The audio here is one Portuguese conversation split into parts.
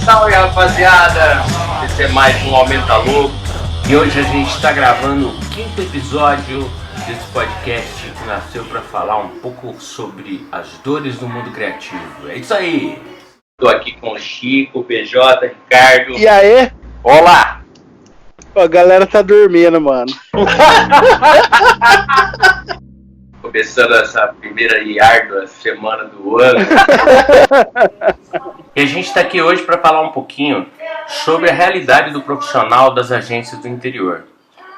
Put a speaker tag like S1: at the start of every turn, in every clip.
S1: Salve, rapaziada! Esse é mais um Aumenta Louco e hoje a gente está gravando o 5º episódio desse podcast que nasceu para falar um pouco sobre as dores do mundo criativo. É isso aí! Estou aqui com o Chico, o PJ, Ricardo.
S2: E aí?
S1: Olá!
S2: A galera tá dormindo, mano.
S1: Começando essa primeira e árdua semana do ano. E a gente está aqui hoje para falar um pouquinho sobre a realidade do profissional das agências do interior.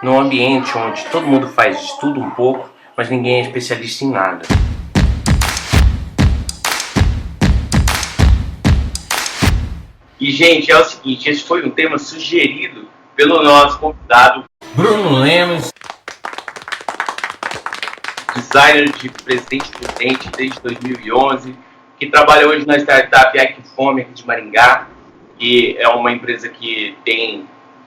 S1: Num ambiente onde todo mundo faz de tudo um pouco, mas ninguém é especialista em nada. E, gente, é o seguinte, esse foi um tema sugerido pelo nosso convidado Bruno Lemos, designer de Presidente Prudente desde 2011, que trabalha hoje na startup Equifome aqui de Maringá, que é uma empresa que tem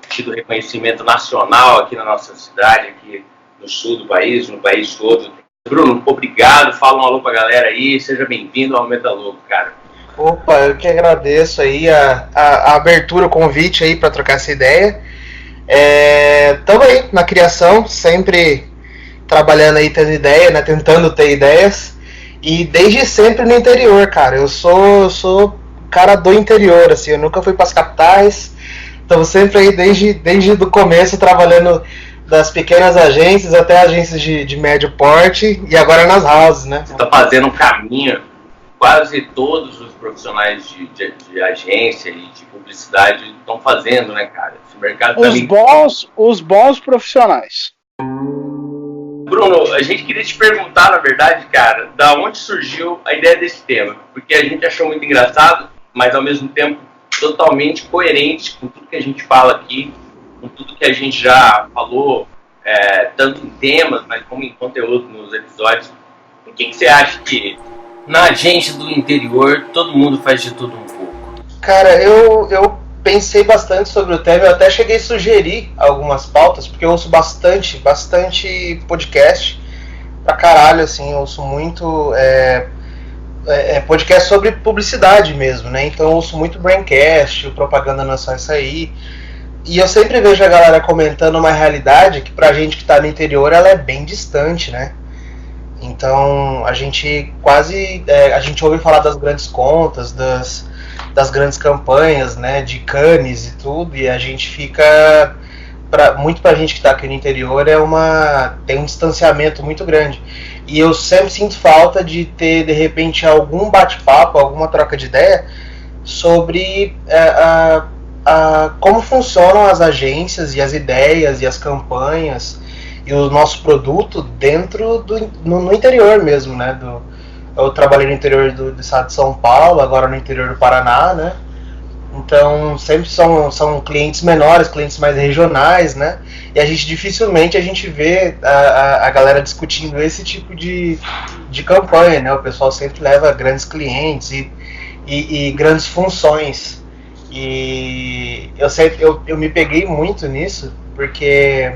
S1: tido reconhecimento nacional aqui na nossa cidade, aqui no sul do país, no país todo. Bruno, obrigado, fala um alô pra galera aí, seja bem-vindo ao Aumenta Louco, cara.
S3: Opa, eu que agradeço aí a abertura, o convite aí para trocar essa ideia. Estamos aí na criação, sempre trabalhando aí, tendo ideia, né, tentando ter ideias, e desde sempre no interior, cara. Eu sou cara do interior, assim, eu nunca fui para as capitais, estamos sempre aí desde o começo trabalhando das pequenas agências até agências de médio porte e agora nas houses, né?
S1: Você está fazendo um caminho, quase todos os profissionais de agência e de publicidade estão fazendo, né, cara? Esse mercado
S2: os bons profissionais.
S1: Bruno, a gente queria te perguntar, na verdade, cara, da onde surgiu a ideia desse tema? Porque a gente achou muito engraçado, mas ao mesmo tempo totalmente coerente com tudo que a gente fala aqui, com tudo que a gente já falou, tanto em temas, mas como em conteúdo nos episódios. Por que você acha que na agência do interior todo mundo faz de tudo um pouco?
S3: Cara, eu pensei bastante sobre o tema, eu até cheguei a sugerir algumas pautas, porque eu ouço bastante podcast pra caralho, assim, eu ouço muito podcast sobre publicidade mesmo, né? Então eu ouço muito Braincast, o Propaganda Não É Só Isso Aí, e eu sempre vejo a galera comentando uma realidade que pra gente que tá no interior ela é bem distante, né? Então a gente a gente ouve falar das grandes contas, das grandes campanhas, né, de Cannes e tudo, e a gente fica, muito pra gente que tá aqui no interior, tem um distanciamento muito grande. E eu sempre sinto falta de ter, de repente, algum bate-papo, alguma troca de ideia sobre como funcionam as agências e as ideias e as campanhas e o nosso produto dentro no interior mesmo, né? Eu trabalhei no interior do estado de São Paulo, agora no interior do Paraná, né? Então sempre são clientes menores, clientes mais regionais, né? E dificilmente a gente vê a galera discutindo esse tipo de campanha, né? O pessoal sempre leva grandes clientes e grandes funções. E eu me peguei muito nisso, porque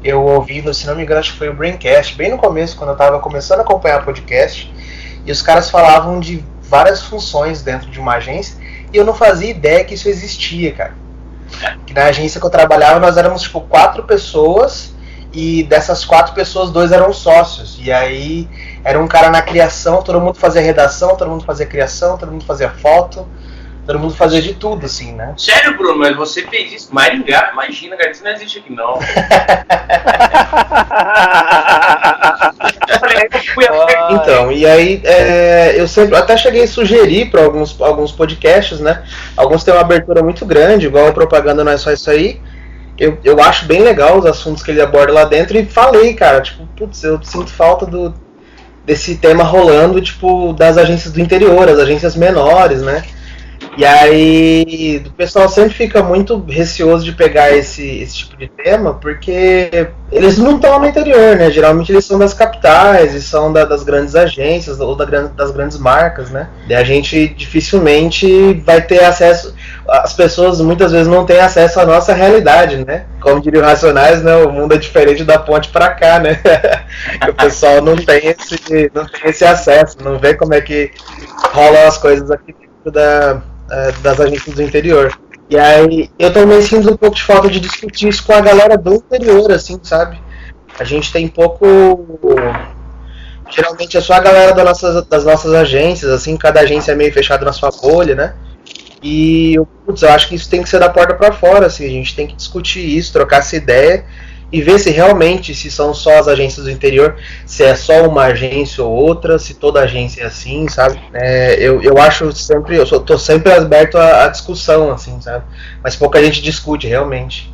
S3: eu ouvi, se não me engano, acho que foi o Braincast, bem no começo, quando eu estava começando a acompanhar podcast, e os caras falavam de várias funções dentro de uma agência, e eu não fazia ideia que isso existia, cara. Na agência que eu trabalhava, nós éramos tipo 4 pessoas, e dessas 4 pessoas, 2 eram sócios, e aí era um cara na criação, todo mundo fazia redação, todo mundo fazia criação, todo mundo fazia foto, todo mundo fazia de tudo, assim, né?
S1: Sério, Bruno, mas você fez isso? Maringá, imagina, cara, isso não existe aqui, não.
S3: Então, e aí eu sempre até cheguei a sugerir para alguns podcasts, né? Alguns têm uma abertura muito grande, igual a Propaganda Não É Só Isso Aí. Eu acho bem legal os assuntos que ele aborda lá dentro, e falei, cara, tipo, putz, eu sinto falta desse tema rolando, tipo, das agências do interior, as agências menores, né? E aí o pessoal sempre fica muito receoso de pegar esse tipo de tema, porque eles não estão no interior, né? Geralmente eles são das capitais e são das grandes agências ou das grandes marcas, né? E a gente dificilmente vai ter acesso, as pessoas muitas vezes não têm acesso à nossa realidade, né? Como diria o Racionais, né? O mundo é diferente da ponte pra cá, né? O pessoal não tem esse acesso, não vê como é que rolam as coisas aqui dentro das agências do interior. E aí eu também sinto um pouco de falta de discutir isso com a galera do interior, assim, sabe? A gente tem pouco. Geralmente é só a galera das nossas agências, assim, cada agência é meio fechada na sua bolha, né? E eu acho que isso tem que ser da porta para fora, assim, a gente tem que discutir isso, trocar essa ideia e ver se realmente, se são só as agências do interior, se é só uma agência ou outra, se toda agência é assim, sabe? Eu acho sempre, tô sempre aberto à discussão, assim, sabe? Mas pouca gente discute, realmente.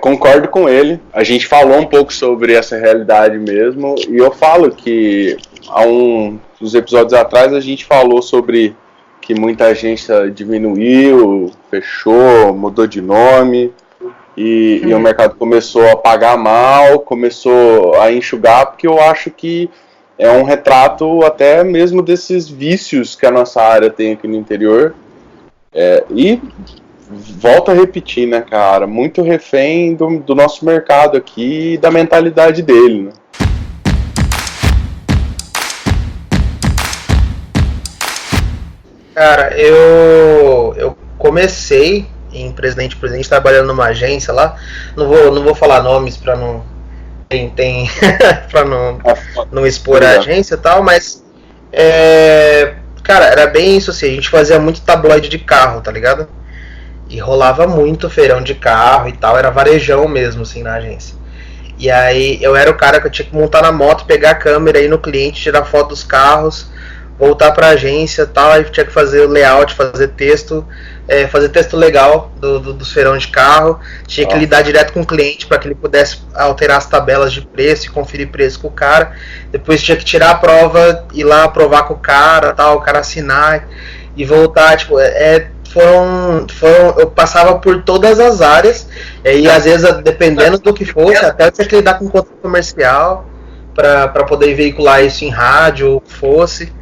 S4: Concordo com ele. A gente falou um pouco sobre essa realidade mesmo, e eu falo que há uns episódios atrás a gente falou sobre que muita agência diminuiu, fechou, mudou de nome, e o mercado começou a pagar mal, começou a enxugar, porque eu acho que é um retrato até mesmo desses vícios que a nossa área tem aqui no interior. E volto a repetir, né, cara, muito refém do nosso mercado aqui e da mentalidade dele, né?
S3: Cara, eu comecei em Presidente trabalhando numa agência lá. Não vou falar nomes pra não pra não expor a agência e tal, mas cara, era bem isso assim, a gente fazia muito tabloide de carro, tá ligado? E rolava muito feirão de carro e tal, era varejão mesmo assim na agência. E aí eu era o cara que eu tinha que montar na moto, pegar a câmera, ir no cliente, tirar foto dos carros, voltar pra agência e tal, aí tinha que fazer o layout, fazer texto legal dos feirão de carro, tinha que lidar direto com o cliente para que ele pudesse alterar as tabelas de preço e conferir preço com o cara, depois tinha que tirar a prova, ir lá aprovar com o cara, tal, o cara assinar e voltar, tipo, eu passava por todas as áreas, e às vezes, dependendo do que fosse, até eu tinha que lidar com contrato comercial para poder veicular isso em rádio ou o que fosse.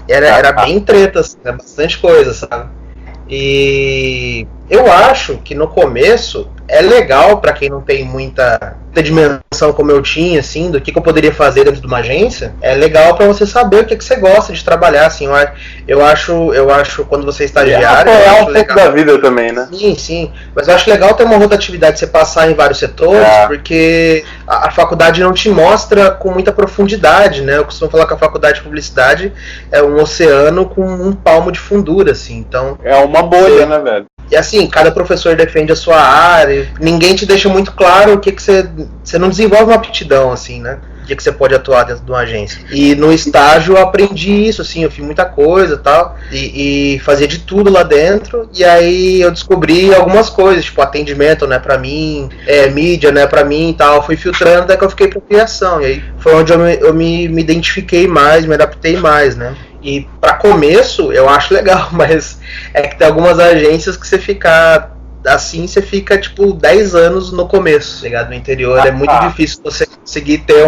S3: Era bem treta, assim, era bastante coisa, sabe? E eu acho que no começo é legal para quem não tem muita dimensão como eu tinha, assim, do que eu poderia fazer dentro de uma agência. É legal para você saber o que você gosta de trabalhar, assim. Eu acho quando você é estagiário,
S4: é um pouco da vida também, né?
S3: Sim. Mas eu acho legal ter uma rotatividade, você passar em vários setores, porque a faculdade não te mostra com muita profundidade, né? Eu costumo falar que a faculdade de publicidade é um oceano com um palmo de fundura, assim. Então
S4: é uma bolha, né, velho?
S3: E assim, cada professor defende a sua área, ninguém te deixa muito claro o que você não desenvolve uma aptidão, assim, né? O que você pode atuar dentro de uma agência. E no estágio eu aprendi isso, assim, eu fiz muita coisa tal, e fazia de tudo lá dentro, e aí eu descobri algumas coisas, tipo, atendimento não é pra mim, mídia não é pra mim e tal, fui filtrando até que eu fiquei pra criação, e aí foi onde eu me identifiquei mais, me adaptei mais, né? E para começo eu acho legal, mas é que tem algumas agências que você fica assim, você fica tipo 10 anos no começo, ligado? No interior é muito difícil você conseguir ter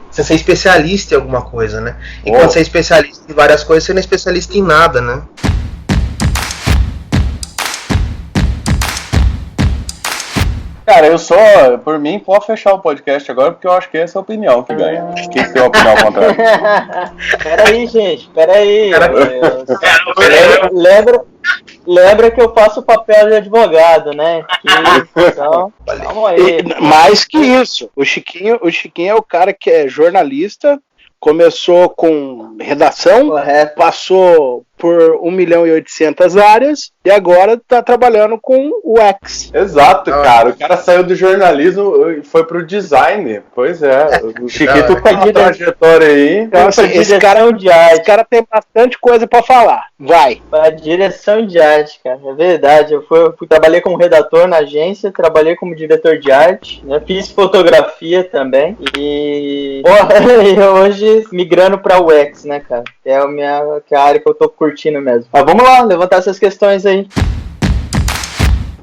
S3: você ser especialista em alguma coisa, né? E quando você é especialista em várias coisas, você não é especialista em nada, né?
S4: Cara, por mim, pode fechar o podcast agora, porque eu acho que essa é a opinião que ganha. Quem tem a opinião contrária?
S5: Peraí, gente, peraí. Lembra que eu faço o papel de advogado, né? Então, calma aí.
S2: Mais que isso, o Chiquinho é o cara que é jornalista, começou com redação, passou por 1.800.000 áreas e agora tá trabalhando com o X.
S4: Exato, cara. O cara saiu do jornalismo e foi pro design. Pois é. O Chiquito tem uma trajetória aí.
S2: Então, assim, esse cara tem bastante coisa pra falar. Vai.
S5: Pra direção de arte, cara. É verdade. Eu trabalhei como redator na agência, trabalhei como diretor de arte, né? Fiz fotografia também. E hoje migrando pra UX, né, cara? É a área que eu tô curtindo mesmo. Mas vamos lá, levantar essas questões aí.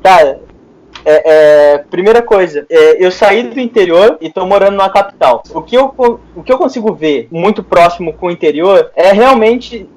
S5: Cara, primeira coisa, eu saí do interior e tô morando na capital. O que eu consigo ver muito próximo com o interior é realmente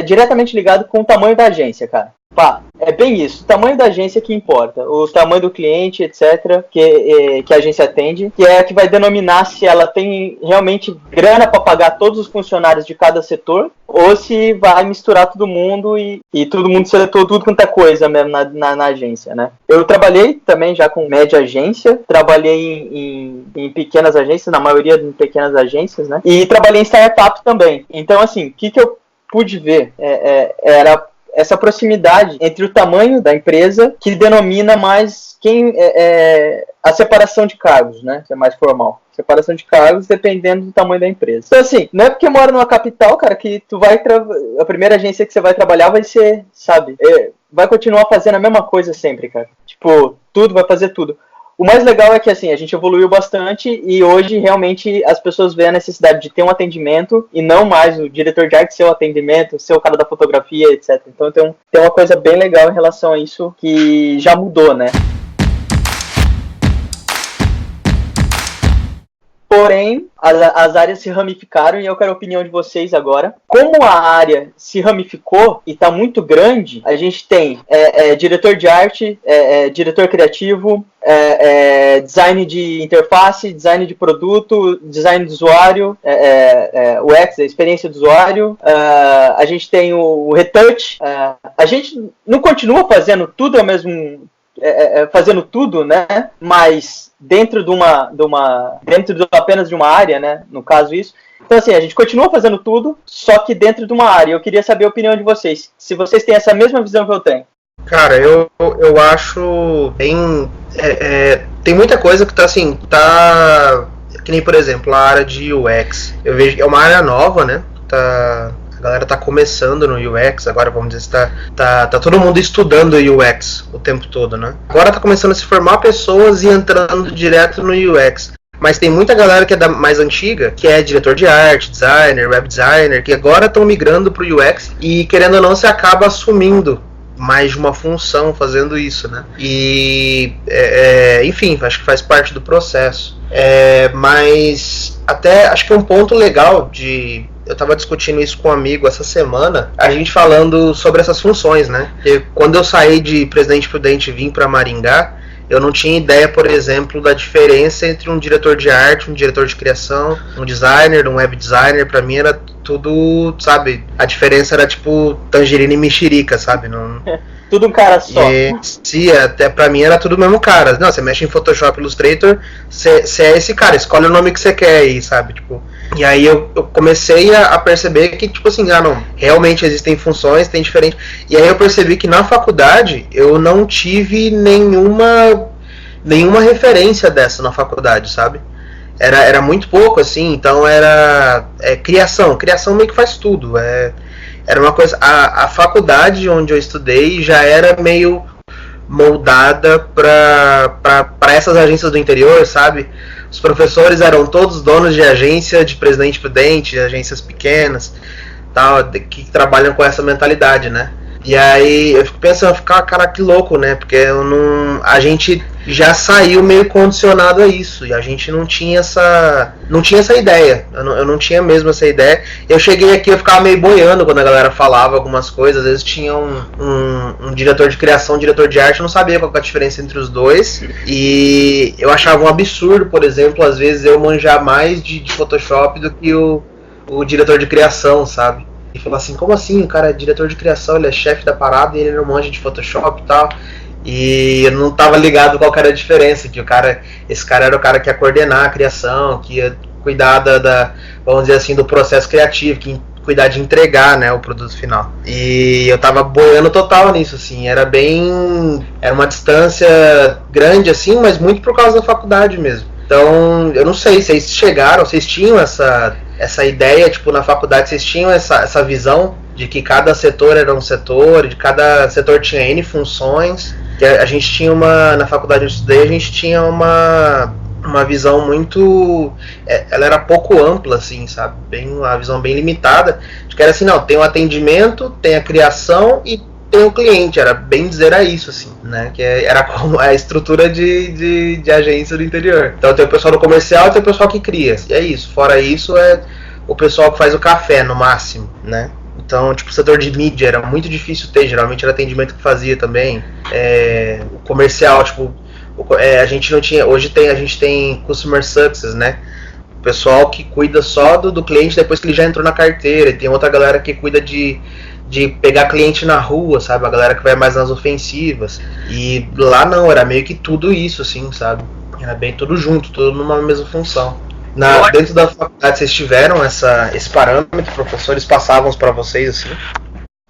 S5: diretamente ligado com o tamanho da agência, cara. Pá, é bem isso, o tamanho da agência que importa, o tamanho do cliente, etc, que a agência atende, que é a que vai denominar se ela tem realmente grana para pagar todos os funcionários de cada setor, ou se vai misturar todo mundo e todo mundo seletou tudo quanto é coisa mesmo na agência, né? Eu trabalhei também já com média agência, trabalhei em pequenas agências, na maioria em pequenas agências, né? E trabalhei em startup também. Então, assim, o que eu pude ver era essa proximidade entre o tamanho da empresa que denomina mais a separação de cargos, né? Que é mais formal. Separação de cargos dependendo do tamanho da empresa. Então, assim, não é porque mora numa capital, cara, que tu vai a primeira agência que você vai trabalhar vai ser, sabe? Vai continuar fazendo a mesma coisa sempre, cara. Tipo, vai fazer tudo. O mais legal é que, assim, a gente evoluiu bastante e hoje, realmente, as pessoas veem a necessidade de ter um atendimento e não mais o diretor de arte ser o atendimento, ser o cara da fotografia, etc. Então, tem uma coisa bem legal em relação a isso que já mudou, né? Porém, as áreas se ramificaram e eu quero a opinião de vocês agora. Como a área se ramificou e está muito grande, a gente tem diretor de arte, diretor criativo, design de interface, design de produto, design do usuário, UX, a experiência do usuário. A gente tem o retouch. A gente não continua fazendo tudo ao mesmo... fazendo tudo, né? Mas dentro apenas de uma área, né? No caso isso. Então, assim, a gente continua fazendo tudo, só que dentro de uma área. Eu queria saber a opinião de vocês. Se vocês têm essa mesma visão que eu tenho.
S3: Cara, eu acho bem... tem muita coisa que tá... Que nem, por exemplo, a área de UX. Eu vejo... É uma área nova, né? A galera tá começando no UX, agora vamos dizer, tá todo mundo estudando UX o tempo todo, né? Agora tá começando a se formar pessoas e entrando direto no UX. Mas tem muita galera que é mais antiga, que é diretor de arte, designer, web designer, que agora estão migrando pro UX e, querendo ou não, você acaba assumindo mais de uma função fazendo isso, né? E, enfim, acho que faz parte do processo. Mas até acho que é um ponto legal de... Eu estava discutindo isso com um amigo essa semana, a gente falando sobre essas funções, né? E quando eu saí de Presidente Prudente e vim para Maringá, eu não tinha ideia, por exemplo, da diferença entre um diretor de arte, um diretor de criação, um designer, um web designer. Para mim era tudo, sabe? A diferença era tipo tangerina e mexerica, sabe? Não...
S5: Tudo um cara só.
S3: Sim, até pra mim era tudo o mesmo cara. Não, você mexe em Photoshop, Illustrator, você é esse cara, escolhe o nome que você quer aí, sabe? Tipo, e aí eu comecei a perceber que, tipo assim, não, realmente existem funções, tem diferente. E aí eu percebi que na faculdade eu não tive nenhuma referência dessa na faculdade, sabe? Era muito pouco, assim, então era criação meio que faz tudo, era uma coisa, a faculdade onde eu estudei já era meio moldada para essas agências do interior, sabe? Os professores eram todos donos de agência de Presidente Prudente, agências pequenas, tal, que trabalham com essa mentalidade, né? E aí eu fico pensando, cara, que louco, né? Porque a gente já saiu meio condicionado a isso. E a gente não tinha essa ideia. Eu não tinha mesmo essa ideia. Eu cheguei aqui, eu ficava meio boiando quando a galera falava algumas coisas. Às vezes tinha um diretor de criação, um diretor de arte. Eu não sabia qual que é a diferença entre os dois. E eu achava um absurdo, por exemplo, às vezes eu manjar mais de Photoshop do que o diretor de criação, sabe? E falou assim, como assim? O cara é diretor de criação, ele é chefe da parada e ele não manja de Photoshop e tal. E eu não tava ligado qual era a diferença, que esse cara era o cara que ia coordenar a criação, que ia cuidar vamos dizer assim, do processo criativo, que ia cuidar de entregar, né, o produto final. E eu tava boiando total nisso, assim, era uma distância grande, assim, mas muito por causa da faculdade mesmo. Então, eu não sei, vocês tinham essa ideia, tipo, na faculdade, vocês tinham essa visão de que cada setor era um setor, de cada setor tinha N funções. Que a gente tinha na faculdade onde eu estudei, a gente tinha uma visão muito... ela era pouco ampla, assim, sabe? Uma visão bem limitada. De que era assim, não, tem o atendimento, tem a criação e tem o cliente. Era bem dizer isso, assim, né? Que era como a estrutura de agência do interior. Então tem o pessoal do comercial e tem o pessoal que cria. E é isso. Fora isso, o pessoal que faz o café, no máximo, né? Então, tipo, o setor de mídia era muito difícil ter, geralmente era atendimento que fazia também. O comercial, tipo, a gente não tinha. Hoje a gente tem Customer Success, né? O pessoal que cuida só do cliente depois que ele já entrou na carteira. E tem outra galera que cuida de pegar cliente na rua, sabe? A galera que vai mais nas ofensivas. E lá não, era meio que tudo isso, assim, sabe? Era bem tudo junto, tudo numa mesma função. Dentro da faculdade vocês tiveram esse parâmetro, professores passavam para vocês assim?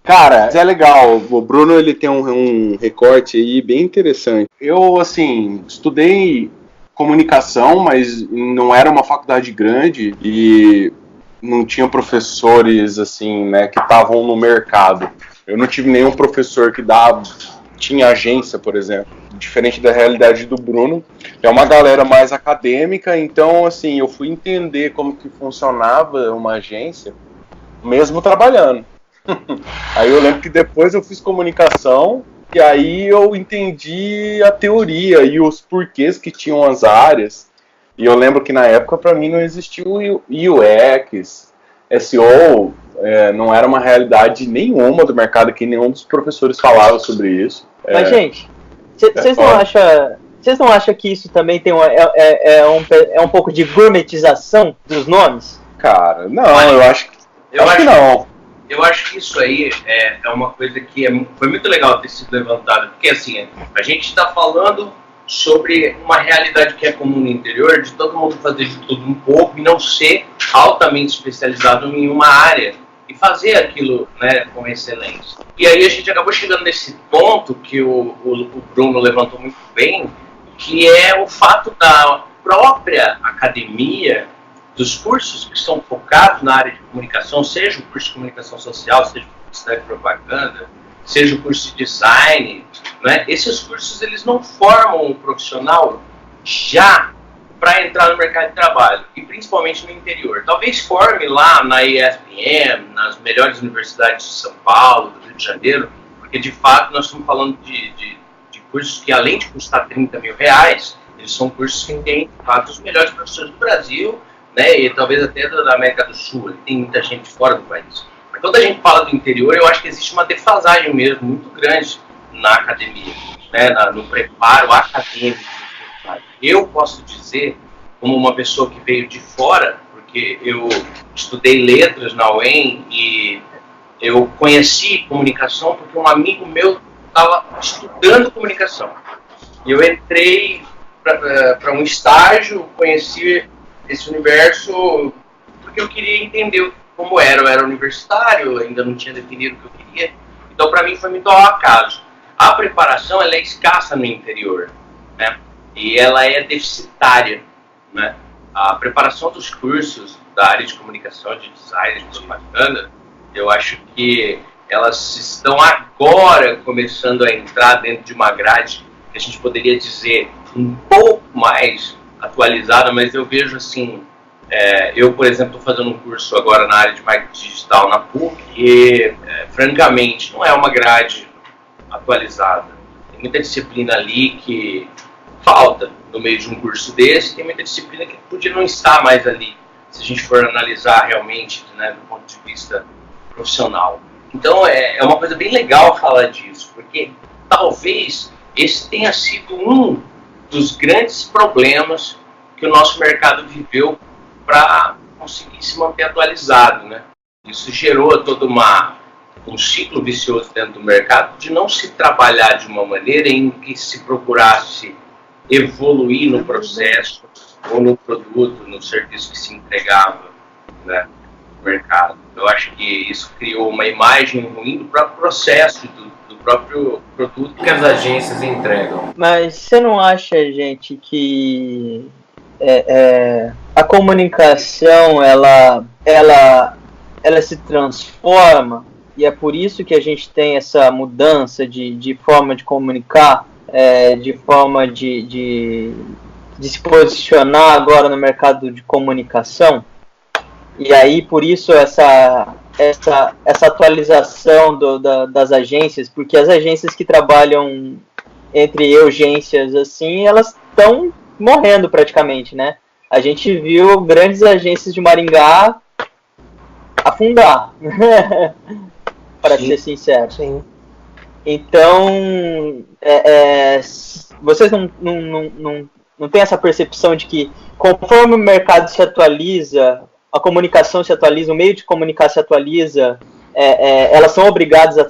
S4: Cara, é legal. O Bruno ele tem um recorte aí bem interessante. Eu, assim, estudei comunicação, mas não era uma faculdade grande e não tinha professores, assim, né, que estavam no mercado. Eu não tive nenhum professor que tinha agência, por exemplo. Diferente da realidade do Bruno, é uma galera mais acadêmica, então, assim, eu fui entender como que funcionava uma agência, mesmo trabalhando. Aí eu lembro que depois eu fiz comunicação, e aí eu entendi a teoria e os porquês que tinham as áreas. E eu lembro que na época, para mim, não existia o UX, SEO, não era uma realidade nenhuma do mercado, que nenhum dos professores falava sobre isso.
S5: Mas, gente, vocês não acham que isso também tem um pouco de gourmetização dos nomes?
S4: Cara, não, eu acho que não.
S1: Eu acho que isso aí é uma coisa que foi muito legal ter sido levantada, porque assim, a gente está falando sobre uma realidade que é comum no interior, de todo mundo fazer de tudo um pouco e não ser altamente especializado em uma área e fazer aquilo, né, com excelência. E aí a gente acabou chegando nesse ponto que o Bruno levantou muito bem, que é o fato da própria academia, dos cursos que são focados na área de comunicação, seja o curso de comunicação social, seja o curso de propaganda, seja o curso de design, né? Esses cursos eles não formam um profissional já para entrar no mercado de trabalho, e principalmente no interior. Talvez forme lá na ESPM, nas melhores universidades de São Paulo, do Rio de Janeiro, porque de fato nós estamos falando de cursos que, além de custar R$30 mil, eles são cursos que têm, de fato, os melhores professores do Brasil, né, e talvez até da América do Sul. Tem muita gente fora do país. Mas quando a gente fala do interior, eu acho que existe uma defasagem mesmo muito grande na academia, né, no preparo acadêmico. Eu posso dizer, como uma pessoa que veio de fora, porque eu estudei letras na UEM e eu conheci comunicação porque um amigo meu estava estudando comunicação. E eu entrei para um estágio, conheci esse universo porque eu queria entender como era. Eu era universitário, ainda não tinha definido o que eu queria. Então, para mim, foi muito ao acaso. A preparação ela é escassa no interior, né? E ela é deficitária, né? A preparação dos cursos da área de comunicação, de design, de propaganda, eu acho que elas estão agora começando a entrar dentro de uma grade que a gente poderia dizer um pouco mais atualizada, mas eu vejo assim, eu, por exemplo, estou fazendo um curso agora na área de marketing digital na PUC e, francamente, não é uma grade atualizada. Tem muita disciplina ali que falta no meio de um curso desse, tem muita disciplina que podia não estar mais ali, se a gente for analisar realmente, né, do ponto de vista profissional. Então é uma coisa bem legal falar disso, porque talvez esse tenha sido um dos grandes problemas que o nosso mercado viveu para conseguir se manter atualizado, né? Isso gerou todo um ciclo vicioso dentro do mercado de não se trabalhar de uma maneira em que se procurasse evoluir no processo ou no produto, no serviço que se entregava, né, no mercado. Eu acho que isso criou uma imagem ruim do próprio processo, do próprio produto que as agências entregam.
S5: Mas você não acha, gente, que a comunicação ela se transforma, e é por isso que a gente tem essa mudança de forma de comunicar, de forma de se posicionar agora no mercado de comunicação? E aí, por isso, essa atualização das agências, porque as agências que trabalham entre urgências, assim, elas estão morrendo praticamente, né? A gente viu grandes agências de Maringá afundar, para ser sincero.
S3: Sim.
S5: Então, vocês não têm essa percepção de que conforme o mercado se atualiza, a comunicação se atualiza, o meio de comunicar se atualiza, elas são obrigadas a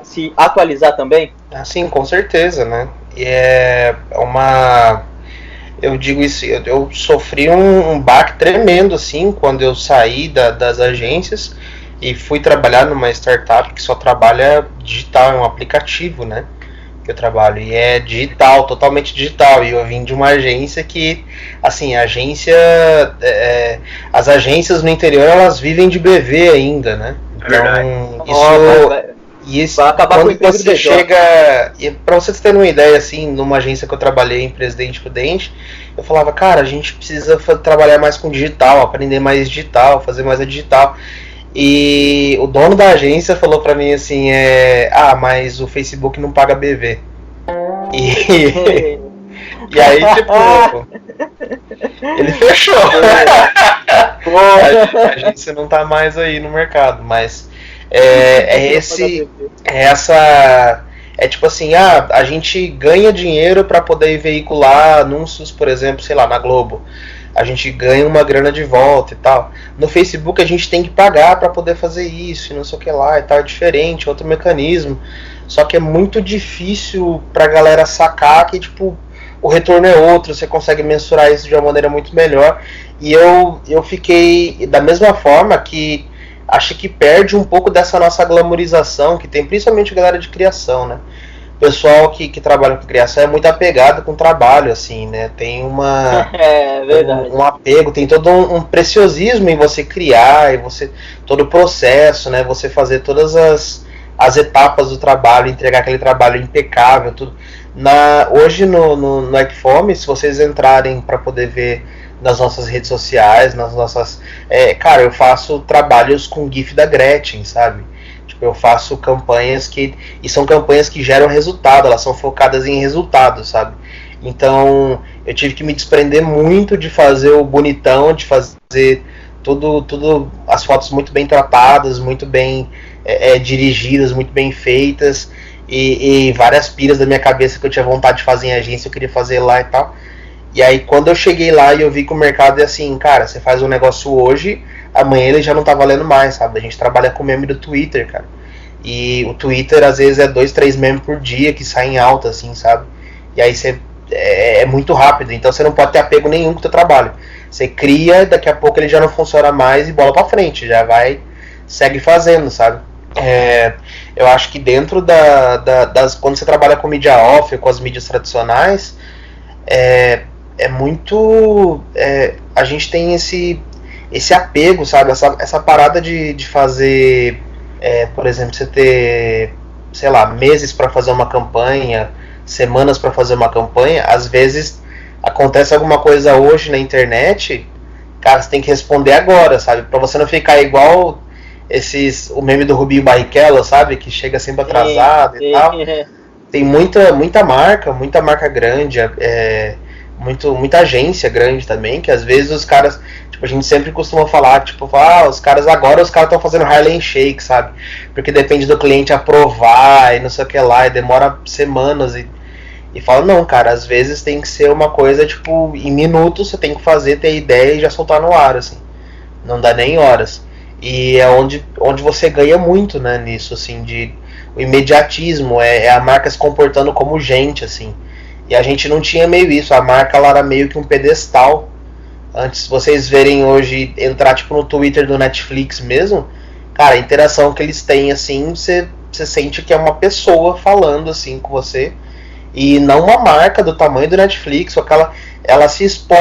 S5: se atualizar também?
S3: Sim, com certeza, né? E eu digo isso, eu sofri um baque tremendo, assim, quando eu saí das agências e fui trabalhar numa startup que só trabalha digital, é um aplicativo, né? Que eu trabalho, e é digital, totalmente digital, e eu vim de uma agência que, assim, as agências no interior, elas vivem de BV ainda, né? Então, isso
S5: vai acabar
S3: quando
S5: com o emprego
S3: você
S5: do
S3: chega, e pra vocês terem uma ideia, assim, numa agência que eu trabalhei em Presidente Prudente, eu falava, cara, a gente precisa trabalhar mais com digital, aprender mais digital, fazer mais a digital. E o dono da agência falou pra mim assim, mas o Facebook não paga BV. E aí, tipo, ele fechou. A agência não tá mais aí no mercado, mas tipo assim, a gente ganha dinheiro para poder veicular anúncios, por exemplo, sei lá, na Globo. A gente ganha uma grana de volta e tal. No Facebook a gente tem que pagar para poder fazer isso e não sei o que lá e tal, é diferente, outro mecanismo. Só que é muito difícil pra galera sacar que, tipo, o retorno é outro, você consegue mensurar isso de uma maneira muito melhor. E eu fiquei da mesma forma que acho que perde um pouco dessa nossa glamorização que tem, principalmente a galera de criação, né? O pessoal que trabalha com criação é muito apegado com o trabalho, assim, né? Tem um apego, tem todo um preciosismo em você criar, e todo o processo, né? Você fazer todas as etapas do trabalho, entregar aquele trabalho impecável, tudo. Hoje no Ecfome, se vocês entrarem para poder ver nas nossas redes sociais, nas nossas... cara, eu faço trabalhos com GIF da Gretchen, sabe? Eu faço campanhas e são campanhas que geram resultado, elas são focadas em resultado, sabe? Então, eu tive que me desprender muito de fazer o bonitão, de fazer tudo as fotos muito bem tratadas, muito bem dirigidas, muito bem feitas, e várias piras da minha cabeça que eu tinha vontade de fazer em agência, eu queria fazer lá e tal. E aí, quando eu cheguei lá e eu vi que o mercado é assim, cara, você faz um negócio hoje, amanhã ele já não tá valendo mais, sabe? A gente trabalha com meme do Twitter, cara. E o Twitter, às vezes, 2, 3 memes por dia que saem alta, assim, sabe? E aí você é muito rápido, então você não pode ter apego nenhum com o teu trabalho. Você cria, daqui a pouco ele já não funciona mais e bola pra frente, já vai, segue fazendo, sabe? Eu acho que dentro quando você trabalha com mídia off, com as mídias tradicionais, muito... a gente tem esse apego, sabe? Essa parada de fazer, por exemplo, você ter, sei lá, meses para fazer uma campanha, semanas para fazer uma campanha. Às vezes acontece alguma coisa hoje na internet, cara, você tem que responder agora, sabe? Para você não ficar igual o meme do Rubinho Barrichello, sabe? Que chega sempre atrasado e tal. Tem muita marca grande, muita agência grande também, que às vezes os caras, tipo, a gente sempre costuma falar, tipo, os caras estão fazendo Harlem Shake, sabe? Porque depende do cliente aprovar e não sei o que lá, e demora semanas e fala, não, cara, às vezes tem que ser uma coisa, tipo, em minutos você tem que fazer, ter ideia e já soltar no ar, assim. Não dá nem horas. E é onde você ganha muito, né, nisso, assim, o imediatismo, a marca se comportando como gente, assim. E a gente não tinha meio isso, a marca ela era meio que um pedestal. Antes, vocês verem hoje, entrar tipo no Twitter do Netflix mesmo, cara, a interação que eles têm, assim, você sente que é uma pessoa falando, assim, com você, e não uma marca do tamanho do Netflix, ou ela se expõe